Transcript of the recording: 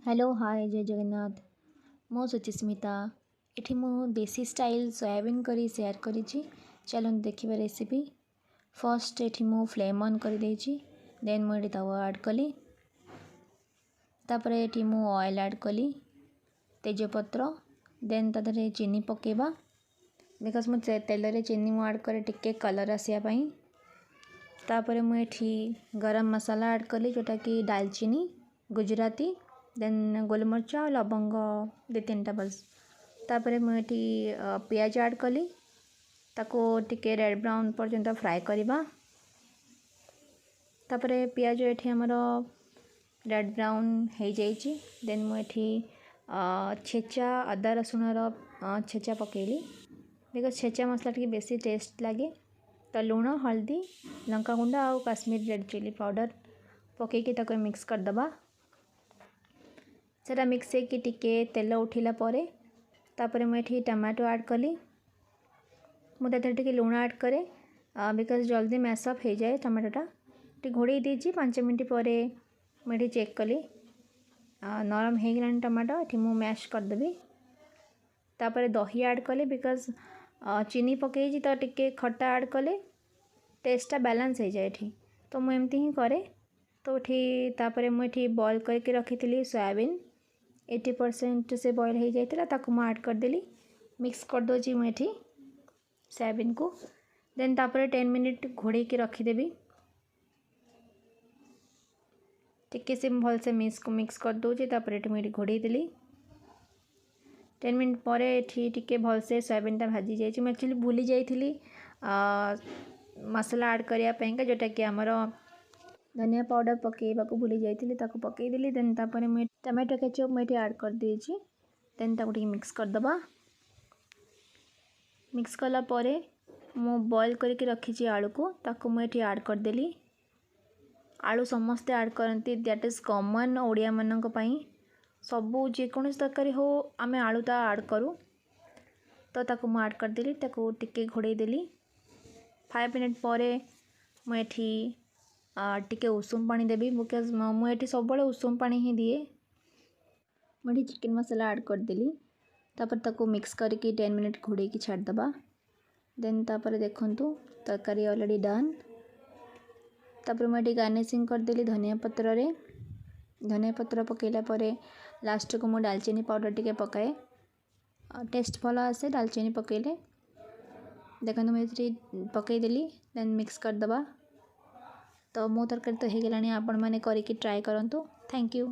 Hello hi जय जगन्नाथ। मो सुचिस्मिता। एठी मो देसी स्टाइल सोयाबीन करी शेयर करिछि। चलन देखिबा रेसिपी। फर्स्ट एठी मो फ्लेम ऑन कर देछि। देन मो एठी तवा ऐड कली। तापरे एठी मो ऑयल ऐड कली, तेजपत्र, देन तादरे चीनी पकेबा बिकॉज मो तेल रे चीनी मो ऐड करे टिके कलर आसिया पई। तापरे मो एठी गरम मसाला ऐड कली जोटा कि दालचीनी, गुजराती, देन गोलमरिच और लवंग दे तीन बस। तापरे मुझे पियाज ऐड कली, ताको टिके रेड ब्राउन पर्यंत फ्राए करवा। तापरे पियाज एठी हमर रेड ब्राउन हो जाइए। देन मुझे छेचा अदा रसुणर छेचा पकेली बिकज छेचा मसला टी बेसी टेस्ट लगे। तो लुण, हल्दी, लंका गुंड और काश्मीर रेड चिली पाउडर पकईकि ताको मिक्स करदबा। सेटा मिक्स होकि टिके तेल उठिला परे तापरे मुझे टमाटो ऐड कली। मुझे टिके लुण ऐड करे बिकज जल्दी मैसअप हो जाए टमाटोटा। टी घोड़े दीजिए 5 मिनट पर मुझे चेक कली नरम हो गलानी टमाटो। ये मुझे मैश करदेवी। तापर दही ऐड कले बिकज चीनी पकई तो टिके खट्टा ऐड कले टेस्टा बैलेंस हो जाए। ये तो मुझे एमती ही करे। तो तापर मुझे बॉयल करके रखी थी सोयाबीन 80% से बॉयल हो जाता ताकू मैं ऐड करदेली। मिक्स कर दोची मुझे सोयाबीन को। देन तापर 10 मिनट घोड़े के रखीदेवी। टिके से भल से मिक्स कर दूची। तापर मुझे घोड़े देली 10 मिनट पर टिके भल से सोयाबीन भाजी जाइए। मुझे एक्चुअली भूली जाइए मसला ऐड करने जोटा कि आमर धनिया पाउडर पकेबा को भूली जाइए ताको पकईदेली। देन तापर मुझे टमाटो केचप मुझे ऐड कर देछि। देन ताको टिके मिक्स करदबा। मिक्स कला परे मु बॉयल करके रखी आलू को ताको मुझे ऐड करदेली। आलू समस्ते ऐड करती दैट इज कॉमन ओडिया मानक पई। सबू जेकोसी तरकारी हो आमे आलूटा ऐड करूँ। तो ताको मु ऐड करदेली, ताको टिके घोड़े देली। 5 मिनट पर मुझे टिके उषुम पानी देवी बिकज मुझे सब उषुम पानी ही दिए। मुझे चिकेन मसाला ऐड करदेली। तापर ताको मिक्स करके 10 मिनट घोड़े की छाड़दबा। देन तापर देखंतु तरकारी ऑलरेडी डन। तापर मुझे गार्निशिंग करदेली धनिया पत्र रे। धनिया पत्र पकेला परे लास्ट को मु दालचीनी पाउडर टिके पकाए। टेस्ट भल आसे दालचीनी पकेले। देखो मुझे पकईदेली देन मिक्स करदबा। तो मो तरकारी तो हो गलानी। आपण मैंने करके ट्राए करंतु। Thank you.